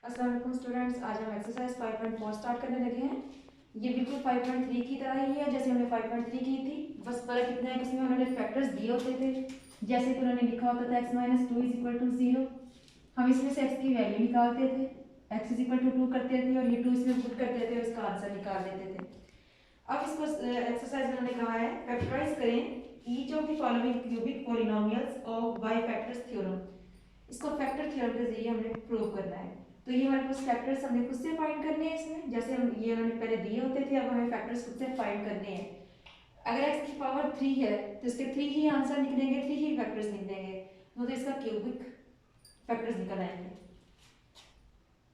अस्सलाम वालेकुम स्टूडेंट्स, आज हम एक्सरसाइज 5.4 स्टार्ट करने लगे हैं। ये बिल्कुल 5.3 की तरह ही है जैसे हमने 5.3 की थी, बस फर्क इतना है कि इसमें उन्होंने फैक्टर्स दिए होते थे। जैसे कि उन्होंने लिखा होता था x minus two is equal to 0। हम इसमें से x की वैल्यू निकालते थे, x इज इक्वल टू 2 करते थे और ये 2 इसमें पुट करते थे और इसका आंसर निकाल देते थे। अब इसको एक्सरसाइज में उन्होंने कहा है फैक्टराइज करें each of the following cubic polynomials of by factors theorem. इसको फैक्टर थ्योरम के जरिए हमने प्रूव करना है। तो ये हमारे पास फैक्टर्स हमने खुद से फाइंड करने हैं इसमें, जैसे हम ये उन्होंने पहले दिए होते थे, अब हमें फैक्टर्स खुद से फाइंड करने हैं। अगर x की पावर 3 है तो इसके 3 ही आंसर लिख देंगे, 3 ही फैक्टर्स लिख देंगे, तो इसका क्यूबिक फैक्टर्स निकल आएंगे।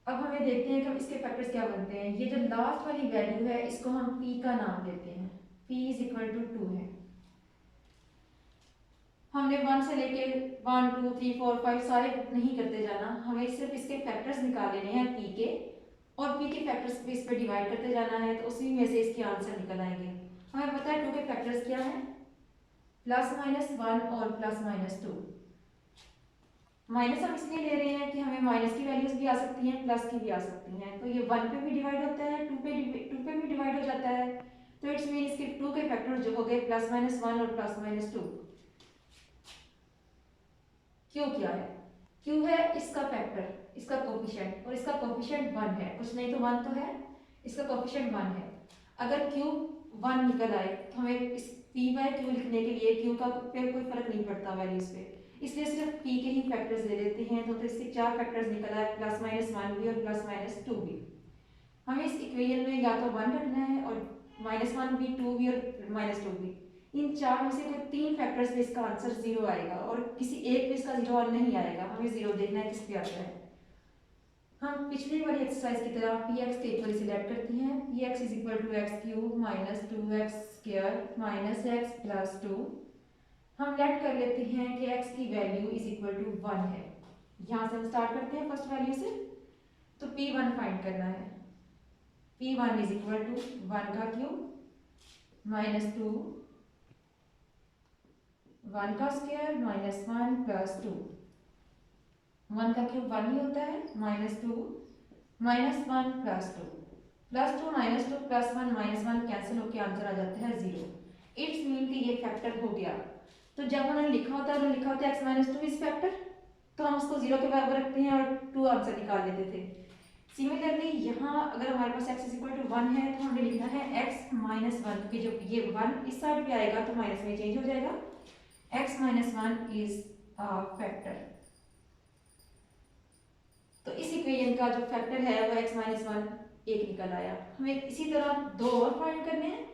अब हमें देखते हैं कि हम इसके फैक्टर्स क्या बनते हैं। ये जो लास्ट वाली वैल्यू है इसको हम p का नाम देते हैं, p इज इक्वल टू 2 है। हमने 1 से लेके 1 2 3 4 5 सारे नहीं करते जाना, हमें सिर्फ इसके फैक्टर्स निकाल लेने हैं p के, और p के फैक्टर्स पे इस पे डिवाइड करते जाना है, तो उसी में से इसके आंसर निकल आएंगे। हमें पता है 2 के फैक्टर्स क्या हैं, प्लस माइनस 1 और प्लस माइनस 2। माइनस हम इसलिए ले रहे हैं कि हमें माइनस की वैल्यूज भी आ सकती हैं, प्लस की भी आ सकती हैं, तो ये 1 पे भी डिवाइड होता है, 2 पे भी डिवाइड हो जाता है। तो इट्स मीन इसके 2 के फैक्टर्स जो हो गए प्लस माइनस 1 और प्लस माइनस 2। क्यू क्या है, क्यू है इसका फैक्टर, इसका कोफिशिएंट, और इसका कोफिशिएंट 1 है, कुछ नहीं तो 1 तो है, इसका कोफिशिएंट 1 है। अगर क्यू 1 निकल आए तो हमें इस p बाय क्यू लिखने के लिए क्यू का पे कोई फर्क नहीं पड़ता वैल्यूज पे, इसलिए सिर्फ p के ही फैक्टर्स ले लेते हैं। तो इसके 4 फैक्टर्स निकल आए, प्लस माइनस 1 भी और प्लस माइनस 2 भी। हमें इस इक्वेशन में या तो 1 रखना है और माइनस 1 भी, 2 भी और माइनस 2 भी। इन चार में से कोई 3 फैक्टर्स पे इसका आंसर 0 आएगा और किसी एक पे इसका 0 नहीं आएगा। हमें 0 देखना है किस पे आता है। हम पिछली वाली एक्सरसाइज की तरह px के इक्वल सिलेक्ट करती हैं, px is equal to x cube minus 2x square minus x plus 2। हम लेट कर लेते हैं कि x की वैल्यू इज इक्वल टू 1 है। यहाँ से हम स्टार्ट करते हैं फर्स्ट वैल्यू से, तो p1 फाइंड करना है। p1 इज इक्वल टू 1 का क्यूब माइनस 2 1 का स्क्वायर माइनस 1 प्लस 2। 1 का क्यूब 1 ही होता है, minus 2 minus 1 plus 2 plus 2 minus 2 plus 1 minus 1 cancel होकर आंसर आ जाता है 0। इट्स मीन कि ये फैक्टर हो गया। तो जब उन्होंने लिखा होता है, लिखा होता है x माइनस 2 इज फैक्टर, तो हम उसको 0 के बराबर रखते हैं और 2 आंसर निकाल लेते थे। सिमिलरली यहाँ अगर हमारे पास x इज इक्वल टू 1 है तो हमें लिखना है x माइनस 1, क्योंकि जब ये 1 इस साइड पे आएगा तो माइनस में चेंज हो जाएगा। x minus 1 is a factor. तो इस इक्वेशन का जो फैक्टर है वो x माइनस 1 एक निकल आया। हमें इसी तरह दो और फाइंड करने हैं।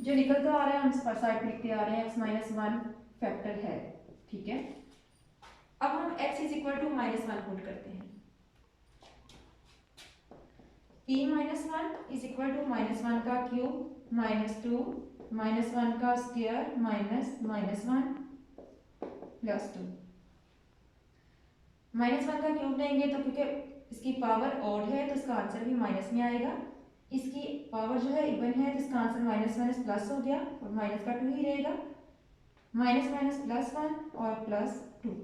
जो निकलता आ रहा है हम इस पर साइड लिखते आ रहे हैं, x माइनस 1 फैक्टर है, ठीक है। अब हम x is equal to minus 1 put करते हैं। p minus 1 is equal to minus 1 का क्यूब माइनस 2 माइनस 1 का square minus minus 1 plus 2। Minus 1 का क्यूब लेंगे तो क्योंकि इसकी पावर ऑड है तो इसका आंसर भी माइनस में आएगा। इसकी पावर जो है इवन है तो इसका आंसर माइनस माइनस प्लस हो गया और माइनस का 2 ही रहेगा। माइनस माइनस प्लस 1 और plus 2,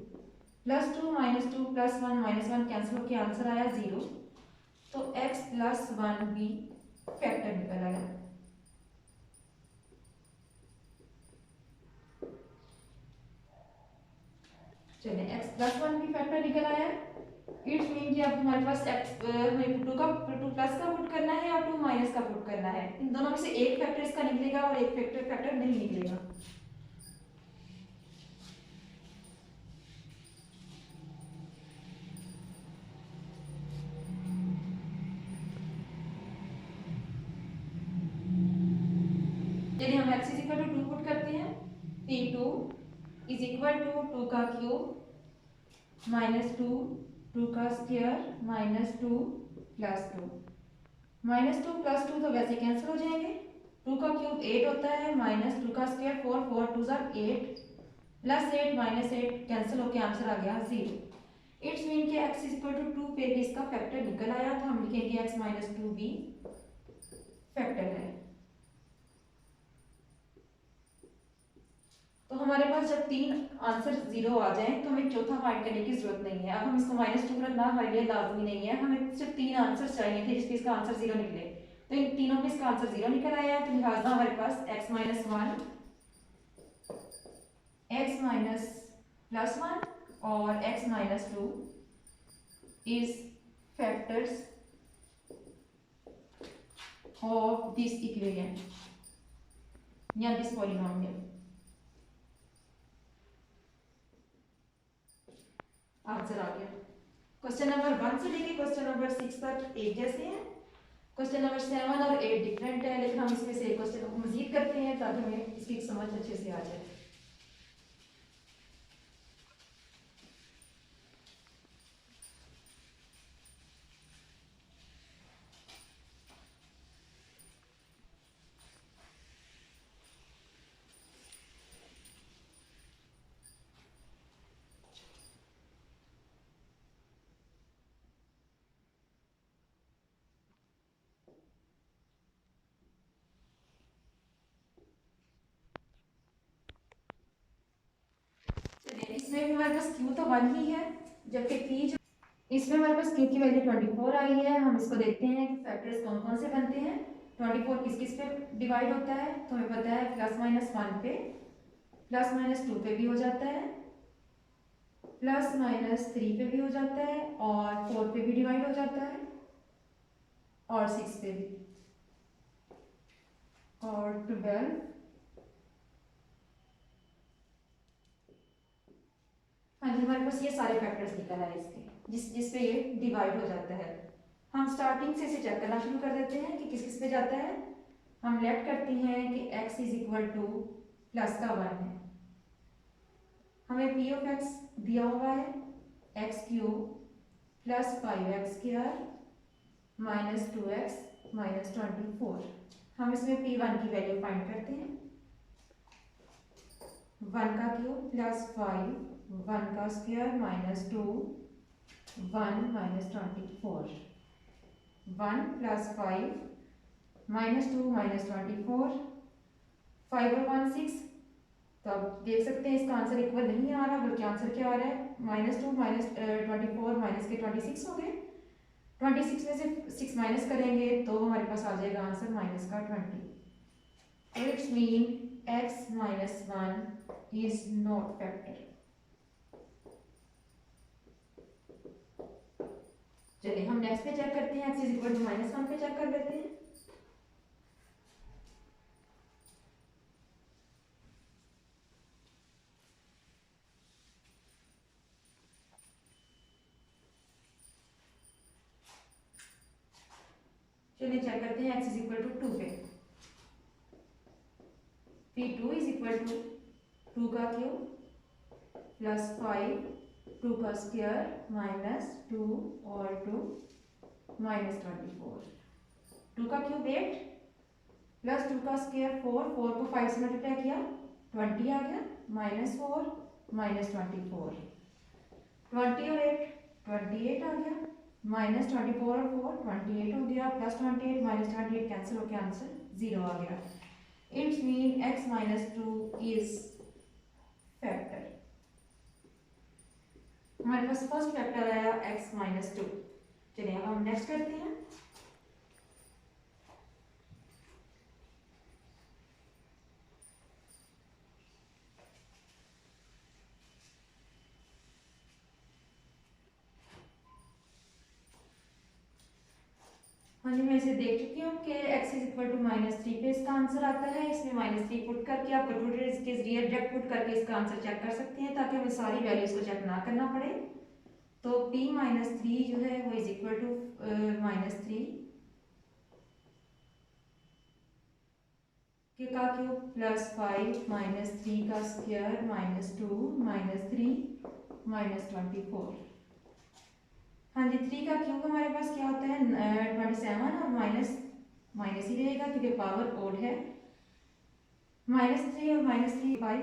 plus 2 minus 2 plus 1 minus 1 cancel होकर आंसर आया 0। तो x प्लस 1 भी फैक्टर निकल आया। चलिए x प्लस 1 भी फैक्टर निकल आया। इट्स मीन कि अब हमारे पास x 2 का 2 प्लस का पुट करना है और 2 माइनस का पुट करना है। इन दोनों में से एक फैक्टर इसका निकलेगा और एक फैक्टर नहीं निकलेगा। चलिए हम x is equal to 2 put करते हैं। p2 इज इक्वल टू 2 का क्यूब माइनस 2 2 का square minus 2 plus 2। Minus 2 plus 2 तो वैसे कैंसिल हो जाएंगे। 2 का क्यूब 8 होता है, माइनस 2 का स्क्वायर 4 4 2 8 प्लस 8 माइनस 8 कैंसिल होकर आंसर आ गया 0। इट्स मीन कि x इज इक्वल टू 2 पे भी इसका फैक्टर निकल आया, तो हम लिखेंगे x माइनस 2 भी फैक्टर है। तो हमारे पास जब 3 आंसर 0 आ जाए तो हमें चौथा फाइंड करने की जरूरत नहीं है। अब हम इसको -2 रखना हमारे लिए लाजमी नहीं है, हमें सिर्फ 3 आंसर चाहिए थे जिसके इसका आंसर 0 निकले। तो इन तीनों में इसका आंसर 0 निकल आया है, तो लिहाजा हमारे पास x minus 1, x minus plus 1 और x minus 2 is factors of this equation या दिस पॉलिनोमियल। आंसर आ गया। क्वेश्चन नंबर 1 से लेके क्वेश्चन नंबर 6 तक एक जैसे हैं। क्वेश्चन नंबर 7 और 8 डिफरेंट है, लेकिन हम इसमें से एक क्वेश्चन को मजीद करते हैं ताकि हमें इसकी समझ अच्छे से आ जाए। इसमें भी हमारे पास q तो 1 ही है, जबकि p जो इसमें हमारे पास q की वैल्यू 24 आई है। हम इसको देखते हैं कि फैक्टर्स कौन कौन से बनते हैं। 24 किस किस पे डिवाइड होता है, तो हमें पता है प्लस माइनस 1 पे, प्लस माइनस 2 पे भी हो जाता है, प्लस माइनस 3 पे भी हो जाता है, और 4 पे भी डिवाइड हो जाता है, और 6 पे भी, और 12। हाँ जी, हमारे पास ये सारे फैक्टर्स निकल आए इसके जिस पे ये डिवाइड हो जाता है। हम स्टार्टिंग से इसे चेक करना शुरू कर देते हैं कि किस किस पे जाता है। हम लेट करते हैं कि x is equal two plus का 1 है, हमें p ऑफ x दिया हुआ है x cube plus 5x square minus 2x minus 24। हम इसमें p1 की वैल्यू फाइंड करते हैं। 1 का क्यूब प्लस 5, 1 का square minus 2, 1 minus 24, 1 plus 5 minus 2 minus 24, 5 और 1 6। तो अब देख सकते हैं इसका आंसर इक्वल नहीं आ रहा, बल्कि आंसर क्या आ रहा है -2 माइनस 24 माइनस के 26 हो गए। 26 में से 6 माइनस करेंगे तो हमारे पास आ जाएगा आंसर माइनस का 20। It's mean x minus 1 is not factor. चलिए हम नेक्स्ट पे चेक करते हैं, x इज इक्वल टू -1 पे चेक कर लेते हैं। चलिए चेक करते हैं x इज इक्वल टू 2 पे। p2 इज इक्वल टू 2 का क्यूब प्लस 5, 2 का स्क्वायर माइनस 2 और 2 माइनस 24। 2 का क्यूब 8 प्लस 2 का स्क्वायर 4, 4 को 5 से मल्टीप्लाई किया 20 आ गया, माइनस 4 माइनस 24, 20 और 8 28 आ गया, माइनस 24 और 4 28 हो गया, प्लस 28 माइनस 28 कैंसिल होकर आंसर 0 आ गया। It's mean x minus 2 is factor. हमारे पास फर्स्ट फैक्टर आया x माइनस 2। चलिए अब हम नेक्स्ट करते हैं। हाँ जी, मैं इसे देख चुकी हूँ कि x इज इक्वल टू -3 पे इसका आंसर आता है। इसमें -3 पुट करके आप कैलकुलेटर के जरिए डायरेक्ट पुट करके इसका आंसर चेक कर सकते हैं ताकि हमें सारी वैल्यूज को चेक ना करना पड़े। तो p -3 जो है वो इज इक्वल टू -3 के का क्यूब प्लस 5 -3 का स्क्वायर -2 -3 -24। हाँ जी, 3 का क्यूब हमारे पास क्या होता है 27 और माइनस माइनस ही रहेगा क्योंकि पावर ओड है। -3 और -3 5,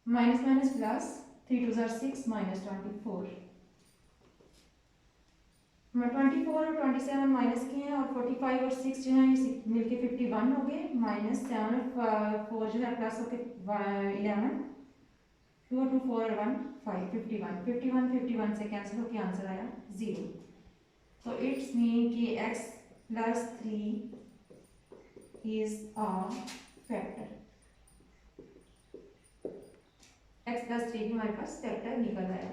माइनस माइनस प्लस, 3 2 ज़ार 6 माइनस 24। 24 और 27 माइनस किए हैं और 45 और 6 जो है मिलके 51 हो गए, माइनस 7 और 4 जो है प्लस होके 11, 2 और 2 4 और 1 5, 51 51 51 से कैंसिल होके आंसर आया 0। तो इट्स मीन कि x plus 3 is a factor. x plus 3 हमारे पास फैक्टर निकल आया।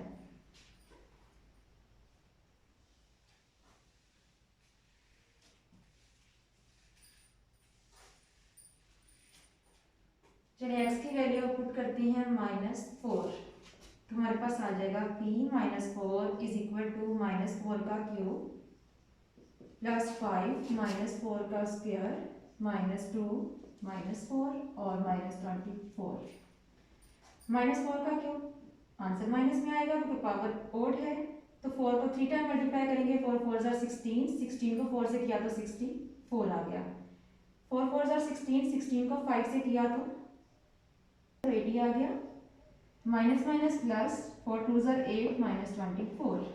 चलिए x की वैल्यू पुट करती हैं -4, तो हमारे पास आ जाएगा p -4 इज इक्वल टू -4 का क्यूब प्लस 5 -4 का स्क्वायर -2 -4 और -24। -4 का क्यूब आंसर माइनस में आएगा क्योंकि पावर ओड है, तो 4 को 3 टाइम मल्टीप्लाई करेंगे, 4 4 ज़ार 16, 16 को 4 से किया तो 64 आ गया, 4 4 ज़ार 16, 16 को 5 से किया तो 80 आ गया, माइनस माइनस प्लस, 4 2 ज़ार 8 -24,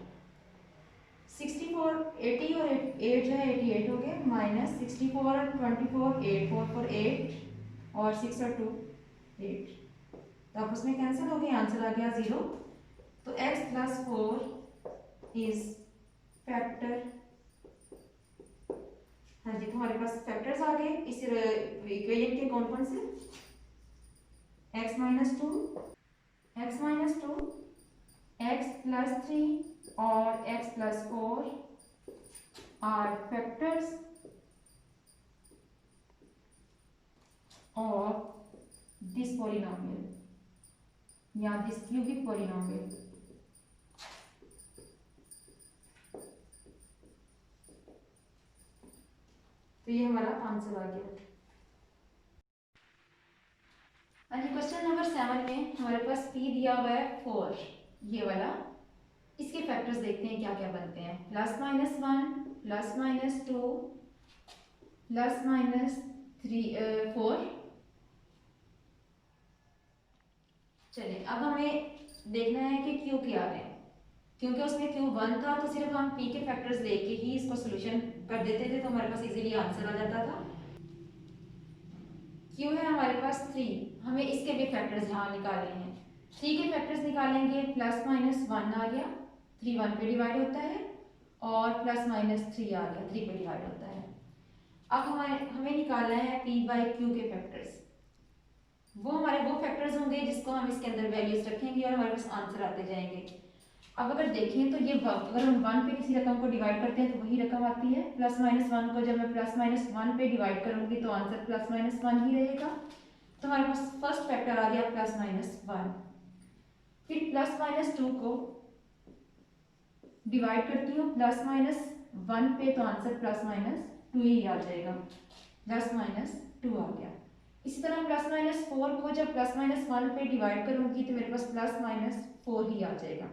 64 80 और 8 जो है 88 हो गए, -64 और 24 8 4 4 8 और 6 और 2 8, तो आपस में कैंसिल हो गए, आंसर आ गया 0। तो x प्लस 4 इज फैक्टर। हाँ जी, तो हमारे पास फैक्टर्स आ गए इस इक्वेशन के, कौन कौन से, x minus 2, x minus 2, x plus 3 और x plus 4 are factors of this polynomial या दिस क्यूबिक पॉलिनोमियल। तो ये हमारा आंसर आ गया। हाँ जी, क्वेश्चन नंबर 7 में हमारे पास p दिया हुआ है 4, ये वाला, इसके फैक्टर्स देखते हैं क्या क्या बनते हैं, +-1 +-2 +-3 4। चलिए अब हमें देखना है कि क्यू क्या है, क्योंकि उसमें क्यू 1 था तो सिर्फ हम p के फैक्टर्स लेके ही इसको सोल्यूशन कर देते थे, तो हमारे पास इजीली आंसर आ जाता था। क्यू है हमारे पास 3, हमें इसके भी फैक्टर्स यहाँ निकालने हैं, 3 के फैक्टर्स निकालेंगे, +-1 आ गया, 3 1 पे डिवाइड होता है, और +-3 आ गया, 3 पे डिवाइड होता है। अब हमें निकालना है p बाई क्यू के फैक्टर्स, वो हमारे वो फैक्टर्स होंगे जिसको हम इसके अंदर वैल्यूज रखेंगे और हमारे पास आंसर आते जाएंगे। अब अगर देखें तो ये अगर हम 1 पे किसी रकम को डिवाइड करते हैं तो वही रकम आती है, +-1 को जब मैं +-1 पे डिवाइड करूंगी तो आंसर +-1 ही रहेगा, तो हमारे पास फर्स्ट फैक्टर आ गया +-1। फिर +-2 को डिवाइड करती हूँ +-1 पे, तो आंसर +-2 ही आ जाएगा, +-2 आ गया। इसी तरह +-4 को जब +-1 पे डिवाइड करूंगी तो मेरे पास +-4 ही आ जाएगा।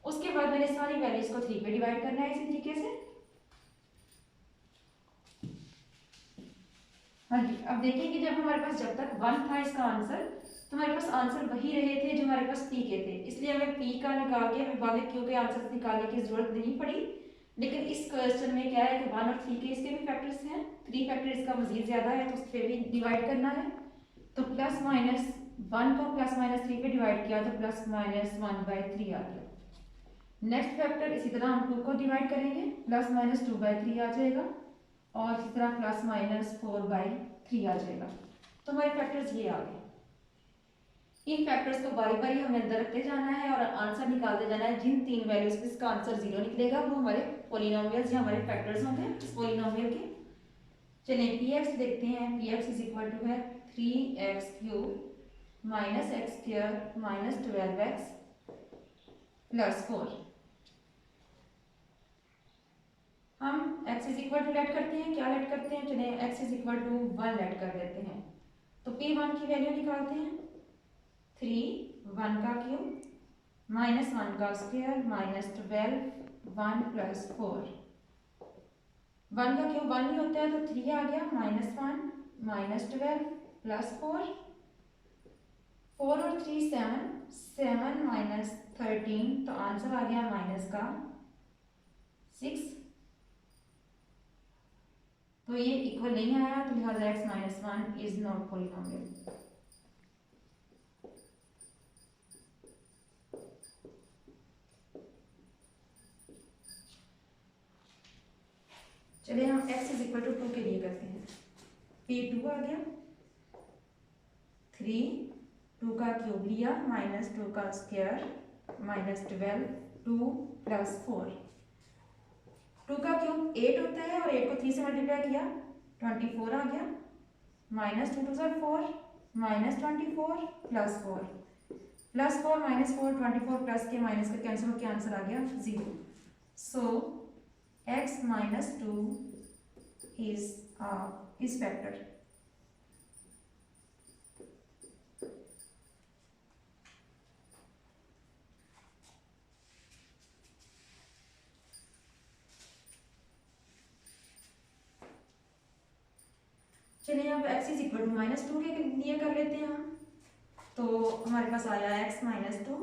उसके बाद मैंने सारी वैल्यूज को 3 पे डिवाइड करना है इसी तरीके से। हाँ जी, अब देखिए कि जब हमारे पास जब तक 1 था इसका आंसर, तो हमारे पास आंसर वही रहे थे जो हमारे पास p के थे, इसलिए हमें p का निकाल के हमें बाद में q के आंसर निकालने की जरूरत नहीं पड़ी। लेकिन इस क्वेश्चन में क्या है कि 1 और 3 के इसके भी फैक्टर्स हैं, 3 फैक्टर इसका मजीद ज्यादा है तो उस पर भी डिवाइड करना है। तो +-1 को +-3 पे डिवाइड किया तो +-1/3 आ गया। नेक्स्ट फैक्टर इसी तरह हम 2 को डिवाइड करेंगे, +-2/3 आ जाएगा, और इसी तरह +-4/3 आ जाएगा। तो हमारे फैक्टर्स ये आ गए। इन फैक्टर्स को बारी बारी हमें अंदर रखते जाना है और आंसर निकालते जाना है। जिन 3 वैल्यूज पे इसका आंसर 0 निकलेगा वो हमारे पॉलिनोमियल्स या हमारे फैक्टर्स होंगे इस पॉलिनोमियल के। चलिए px देखते हैं, px इज इक्वल टू है 3x³ -x² -12x +4। हम x is equal to let करते हैं, क्या लेट करते हैं, चलिए x is equal to 1 let कर देते हैं, तो p1 की वैल्यू निकालते हैं, 3 1 का क्यूब -1 का स्क्वायर -12 1 + 4। 1 का क्यूब 1 ही होता है तो 3 आ गया, -1 -12 +4 4 और 3 7, 7 माइनस 13, तो आंसर आ गया माइनस का 6। तो ये इक्वल नहीं आया, तो लिहाजा x minus 1 is not polynomial. चलिए हम x इज इक्वल टू 2 के लिए करते हैं। p2 आ गया, 3, 2 का क्यूब लिया, माइनस 2 का स्क्वायर, माइनस 12, 2 प्लस 4। 2 का क्यूब 8 होता है और 8 को 3 से मल्टीप्लाई किया, 24 आ गया, minus 2 2 4, minus 24 plus 4, plus 4 minus 4, 24 plus के माइनस का कैंसिल होकर आंसर आ गया 0। सो x minus 2 is factor। चलिए अब x is equal to minus 2 के लिए कर लेते हैं हम। तो हमारे पास आया x minus 2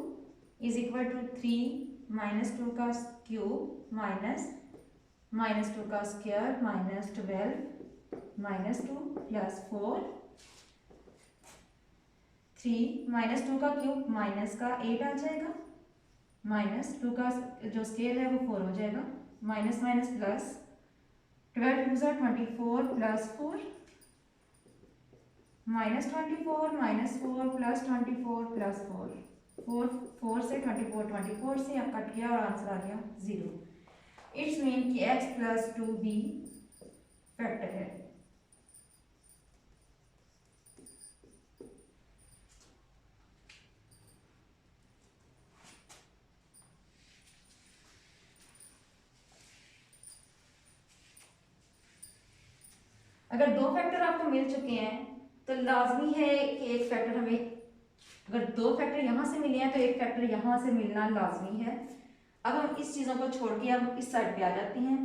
is equal to 3 minus 2 का क्यूब माइनस 2 का square, minus 12 minus 2 plus 4, 3 minus 2 का क्यूब माइनस का 8 आ जाएगा, माइनस 2 का जो स्केयर है वो 4 हो जाएगा, minus minus plus, 12 2 24 plus 4, minus 24 minus 4 plus 24 plus 4, 4 से 24 से आप कट गया और आंसर आ गया 0। इट्स मीन कि x प्लस 2 भी फैक्टर है। अगर दो फैक्टर आपको मिल चुके हैं तो लाजमी है कि एक फैक्टर हमें, अगर दो फैक्टर यहाँ से मिले हैं तो एक फैक्टर यहाँ से मिलना लाजमी है। अब हम इस चीज़ों को छोड़ के अब इस साइड पे आ जाते हैं।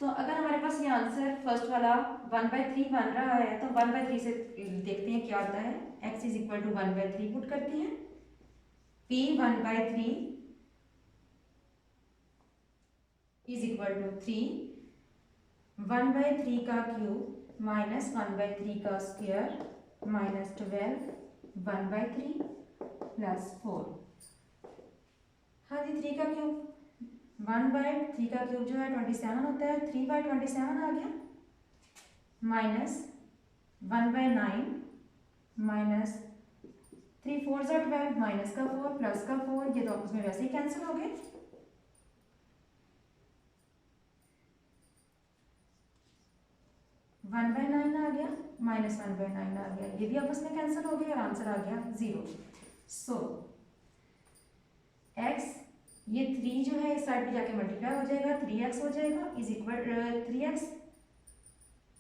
तो अगर हमारे पास ये आंसर फर्स्ट वाला 1/3 बन रहा है तो 1/3 से देखते हैं क्या आता है। x is equal to 1/3 put करते हैं, p 1/3 इज इक्वल टू 3, 1/3 का क्यूब माइनस 1/3 का स्क्वायर, माइनस 12 1/3 प्लस 4। हाँ जी, 3 का क्यूब 1/3 का क्यूब जो है 27 होता है, 3/27 आ गया, माइनस 1/9 माइनस 3 4 12, माइनस का 4 प्लस का 4, ये तो आपस में वैसे ही कैंसिल हो गए। वन बाय 9 आ गया, माइनस 1/9 आ गया, ये भी आपस में कैंसिल हो गए और आंसर आ गया 0। सो x, ये 3 जो है इस साइड पे जाके मल्टीप्लाई हो जाएगा, 3x हो जाएगा इज इक्वल 3x।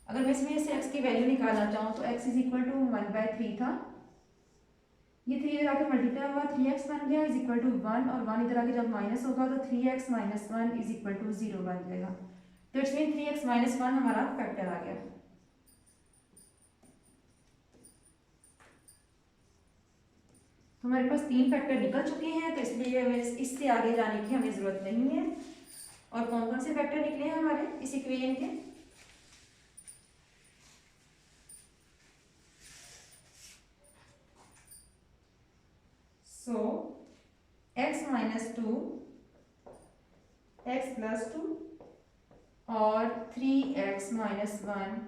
अगर मैं इसमें से x की वैल्यू निकालना चाहूँ तो x इज इक्वल टू 1/3 था, ये 3 इधर आके मल्टीप्लाई हुआ, 3x बन गया इज इक्वल टू 1, और 1 इधर आके जब माइनस होगा तो 3x minus 1 is equal to 0 बन जाएगा। तो इट्स मीन 3x माइनस 1 हमारा फैक्टर आ गया। तो हमारे पास 3 फैक्टर निकल चुके हैं, तो इसलिए इससे आगे जाने की हमें ज़रूरत नहीं है। और कौन कौन से फैक्टर निकले हैं हमारे इस इक्वेशन के? So x minus 2, x plus 2 और 3x minus 1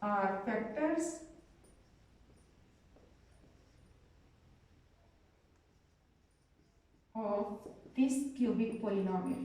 are factors of this cubic polynomial।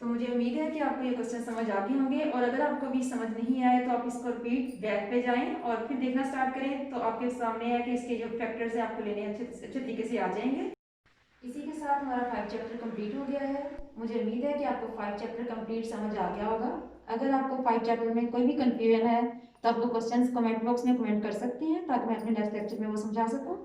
तो मुझे उम्मीद है कि आपको ये क्वेश्चन समझ आ गए होंगे, और अगर आपको भी समझ नहीं आए तो आप इसको रिपीट बैक पे जाएं और फिर देखना स्टार्ट करें, तो आपके सामने है कि इसके जो फैक्टर्स हैं आपको लेने अच्छे तरीके से आ जाएंगे। इसी के साथ हमारा 5 चैप्टर कंप्लीट हो गया है। मुझे उम्मीद है कि आपको 5 चैप्टर कंप्लीट समझ आ गया होगा। अगर आपको 5 चैप्टर में कोई भी कंफ्यूजन है तो आप वो क्वेश्चंस कमेंट बॉक्स में कमेंट कर सकते हैं, ताकि मैं अपने नेक्स्ट लेक्चर में वो समझा सकूं।